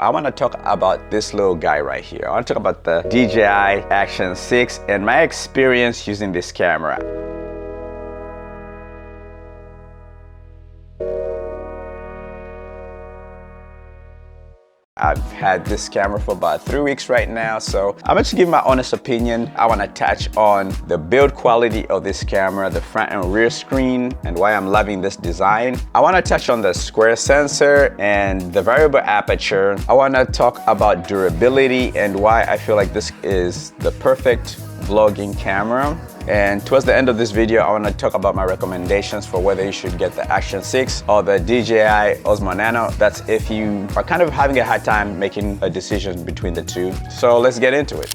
I want to talk about this little guy right here. I want to talk about the DJI Action 6 and my experience using this camera. I've had this camera for about 3 weeks right now, so I'm going to give my honest opinion. I want to touch on the build quality of this camera, the front and rear screen, and why I'm loving this design. I want to touch on the square sensor and the variable aperture. I want to talk about durability and why I feel like this is the perfect vlogging camera. And towards the end of this video, I want to talk about my recommendations for whether you should get the Action 6 or the DJI Osmo Nano. That's if you are kind of having a hard time making a decision between the two. So let's get into it.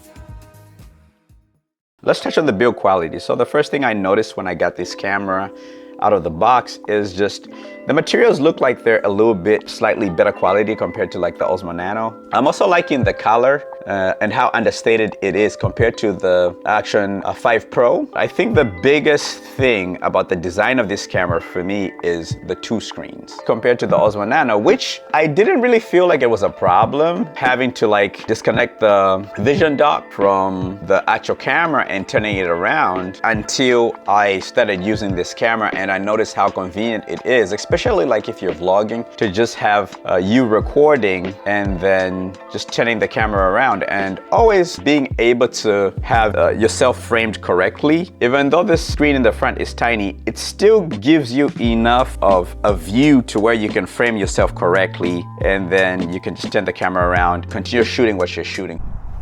Let's touch on the build quality. So the first thing I noticed when I got this camera out of the box is just the materials look like they're a little bit slightly better quality compared to like the Osmo Nano. I'm also liking the color and how understated it is compared to the Action 5 Pro. I think the biggest thing about the design of this camera for me is the two screens compared to the Osmo Nano, which I didn't really feel like it was a problem having to like disconnect the vision dock from the actual camera and turning it around until I started using this camera and I noticed how convenient it is, especially like if you're vlogging, to just have you recording and then just turning the camera around and always being able to have yourself framed correctly. Even though the screen in the front is tiny, it still gives you enough of a view to where you can frame yourself correctly, and then you can just turn the camera around, continue shooting what you're shooting.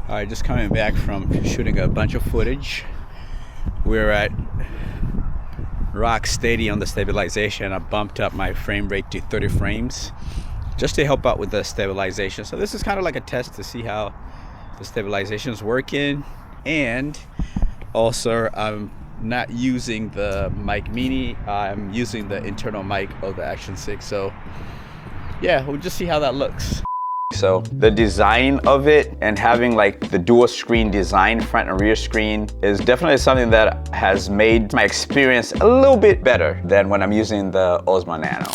All right, just coming back from shooting a bunch of footage. We're at rock steady on the stabilization. I bumped up my frame rate to 30 frames just to help out with the stabilization. So this is kind of like a test to see how the stabilization is working. And also I'm not using the mic mini, I'm using the internal mic of the Action 6. So yeah, we'll just see how that looks. So the design of it and having like the dual screen design, front and rear screen, is definitely something that has made my experience a little bit better than when I'm using the Osmo Nano.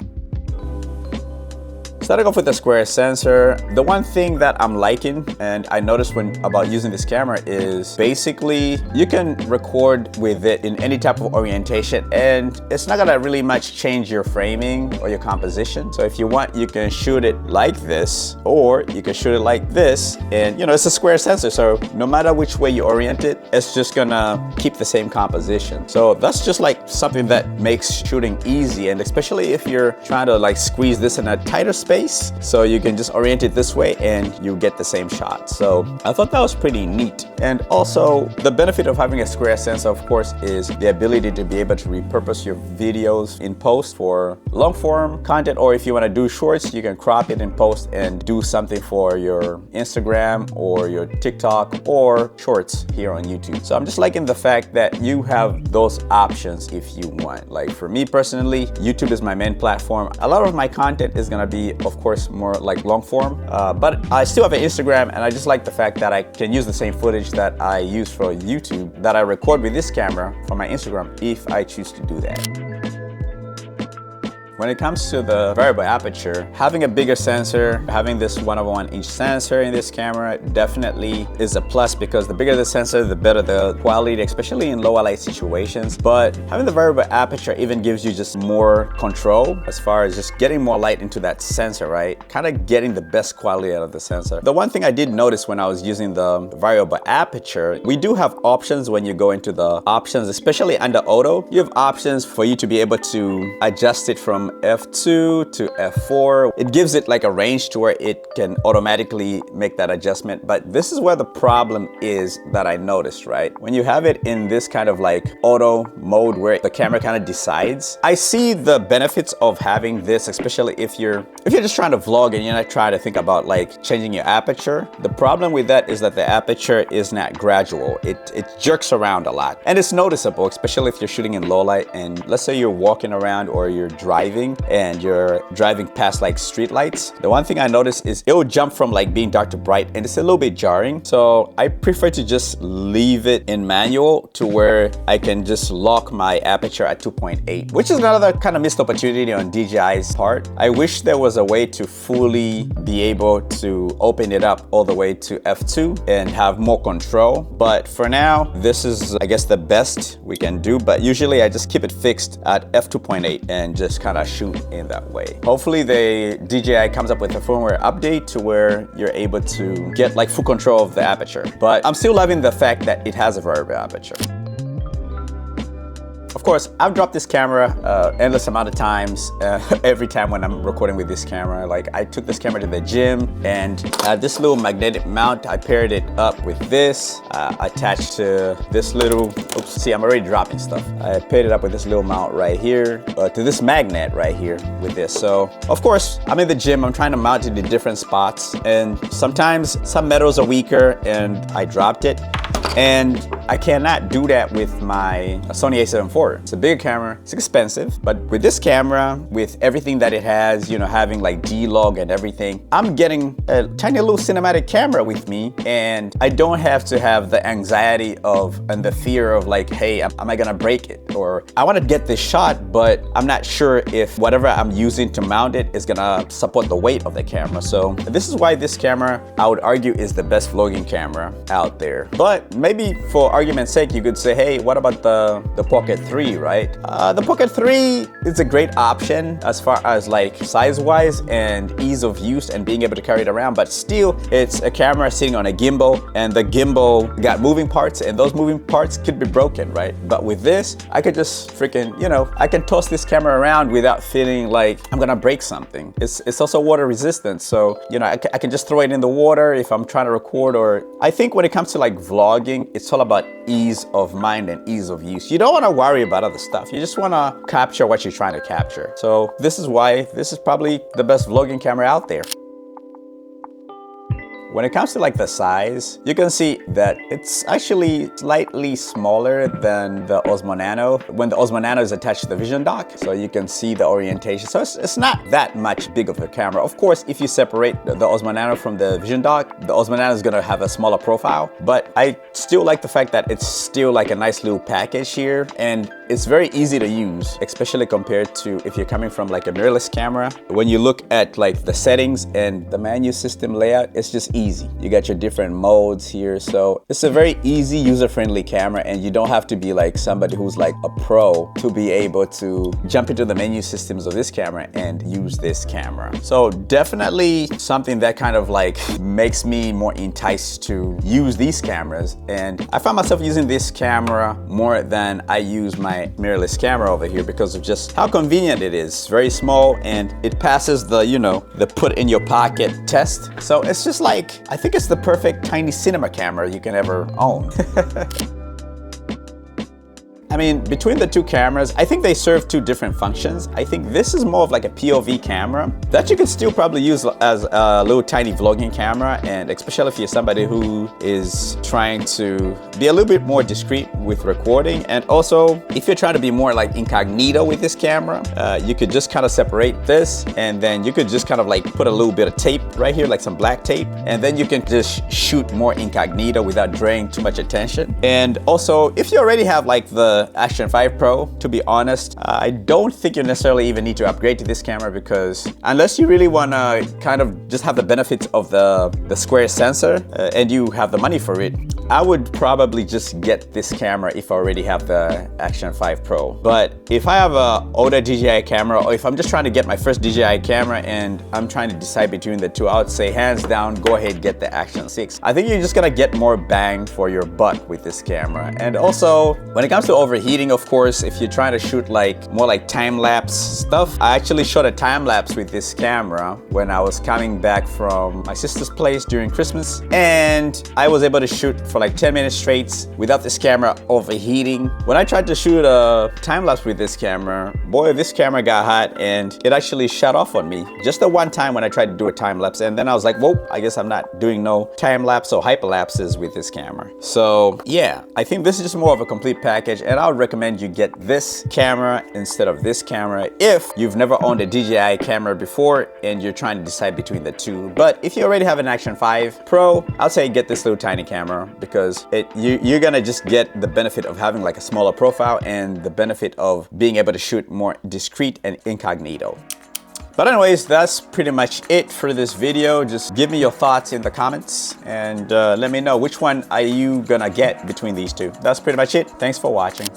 Starting off with the square sensor, the one thing that I'm liking and I noticed about using this camera is basically you can record with it in any type of orientation and it's not gonna really much change your framing or your composition. So if you want, you can shoot it like this or you can shoot it like this, and you know, it's a square sensor, so no matter which way you orient it, it's just gonna keep the same composition. So that's just like something that makes shooting easy, and especially if you're trying to like squeeze this in a tighter space, so you can just orient it this way and you get the same shot. So I thought that was pretty neat. And also the benefit of having a square sensor, of course, is the ability to be able to repurpose your videos in post for long form content, or if you want to do shorts, you can crop it in post and do something for your Instagram or your TikTok or shorts here on YouTube. So I'm just liking the fact that you have those options if you want. Like for me personally, YouTube is my main platform. A lot of my content is gonna be, of course, more like long form, but I still have an Instagram, and I just like the fact that I can use the same footage that I use for YouTube that I record with this camera for my Instagram if I choose to do that. When it comes to the variable aperture, having a bigger sensor, having this 1/1 inch sensor in this camera definitely is a plus, because the bigger the sensor, the better the quality, especially in lower light situations. But having the variable aperture even gives you just more control as far as just getting more light into that sensor, right? Kind of getting the best quality out of the sensor. The one thing I did notice when I was using the variable aperture, we do have options when you go into the options, especially under auto. You have options for you to be able to adjust it from f2 to f4. It gives it like a range to where it can automatically make that adjustment. But this is where the problem is that I noticed, right? When you have it in this kind of like auto mode where the camera kind of decides, I see the benefits of having this, especially if you're just trying to vlog and you're not trying to think about like changing your aperture. The problem with that is that the aperture is not gradual. It jerks around a lot, and it's noticeable, especially if you're shooting in low light and let's say you're walking around or you're driving driving and you're driving past like street lights, the one thing I noticed is it will jump from like being dark to bright, and it's a little bit jarring. So I prefer to just leave it in manual to where I can just lock my aperture at 2.8, which is another kind of missed opportunity on DJI's part. I wish there was a way to fully be able to open it up all the way to f2 and have more control. But for now, this is, I guess, the best we can do. But usually I just keep it fixed at f2.8 and just kind of shoot in that way. Hopefully the DJI comes up with a firmware update to where you're able to get like full control of the aperture. But I'm still loving the fact that it has a variable aperture. Of course, I've dropped this camera endless amount of times. Every time when I'm recording with this camera, like I took this camera to the gym, and this little magnetic mount, I paired it up with this, attached to this little, oops, see, I'm already dropping stuff. I paired it up with this little mount right here, to this magnet right here with this. So, of course, I'm in the gym, I'm trying to mount it in different spots, and sometimes some metals are weaker and I dropped it. And I cannot do that with my Sony a7 IV. It's a bigger camera, it's expensive, but with this camera, with everything that it has, you know, having like D-Log and everything, I'm getting a tiny little cinematic camera with me, and I don't have to have the anxiety of and the fear of like, hey, am I gonna break it? Or I wanna get this shot, but I'm not sure if whatever I'm using to mount it is gonna support the weight of the camera. So this is why this camera, I would argue, is the best vlogging camera out there. But maybe for argument's sake, you could say, hey, what about the Pocket 3, right? The Pocket 3 is a great option as far as like size-wise and ease of use and being able to carry it around, but still, it's a camera sitting on a gimbal, and the gimbal got moving parts, and those moving parts could be broken, right? But with this, I could just freaking, you know, I can toss this camera around without feeling like I'm gonna break something. It's also water resistant, so, you know, I can just throw it in the water if I'm trying to record. Or I think when it comes to like vlogging, it's all about ease of mind and ease of use. You don't want to worry about other stuff. You just want to capture what you're trying to capture. So this is why this is probably the best vlogging camera out there. When it comes to like the size, you can see that it's actually slightly smaller than the Osmo Nano when the Osmo Nano is attached to the Vision dock. So you can see the orientation. So it's not that much big of a camera. Of course, if you separate the Osmo Nano from the Vision dock, the Osmo Nano is gonna have a smaller profile. But I still like the fact that it's still like a nice little package here, and it's very easy to use, especially compared to if you're coming from like a mirrorless camera. When you look at like the settings and the menu system layout, it's just easy. You got your different modes here, so it's a very easy, user-friendly camera, and you don't have to be like somebody who's like a pro to be able to jump into the menu systems of this camera and use this camera. So definitely something that kind of like makes me more enticed to use these cameras, and I find myself using this camera more than I use my mirrorless camera over here because of just how convenient it is. It's very small, and it passes the, you know, the put in your pocket test. So it's just like, I think it's the perfect tiny cinema camera you can ever own. I mean, between the two cameras, I think they serve two different functions. I think this is more of like a POV camera that you can still probably use as a little tiny vlogging camera, and especially if you're somebody who is trying to be a little bit more discreet with recording. And also, if you're trying to be more like incognito with this camera, you could just kind of separate this, and then you could just kind of like put a little bit of tape right here, like some black tape, and then you can just shoot more incognito without draining too much attention. And also, if you already have like the Action 5 Pro, to be honest, I don't think you necessarily even need to upgrade to this camera, because unless you really want to kind of just have the benefits of the square sensor and you have the money for it, I would probably just get this camera if I already have the Action 5 Pro. But if I have an older DJI camera, or if I'm just trying to get my first DJI camera and I'm trying to decide between the two, I would say hands down, go ahead, get the Action 6. I think you're just gonna get more bang for your buck with this camera. And also, when it comes to overheating, of course, if you're trying to shoot like more like time-lapse stuff, I actually shot a time-lapse with this camera when I was coming back from my sister's place during Christmas, and I was able to shoot for like 10 minutes straight without this camera overheating. When I tried to shoot a time-lapse with this camera, boy, this camera got hot and it actually shut off on me. Just the one time when I tried to do a time-lapse, and then I was like, whoa, I guess I'm not doing no time-lapse or hyperlapses with this camera. So yeah, I think this is just more of a complete package, and And I would recommend you get this camera instead of this camera if you've never owned a DJI camera before and you're trying to decide between the two. But if you already have an Action 5 Pro, I'll say get this little tiny camera, because you're gonna just get the benefit of having like a smaller profile and the benefit of being able to shoot more discreet and incognito. But anyways, that's pretty much it for this video. Just give me your thoughts in the comments and let me know which one are you gonna get between these two. That's pretty much it. Thanks for watching.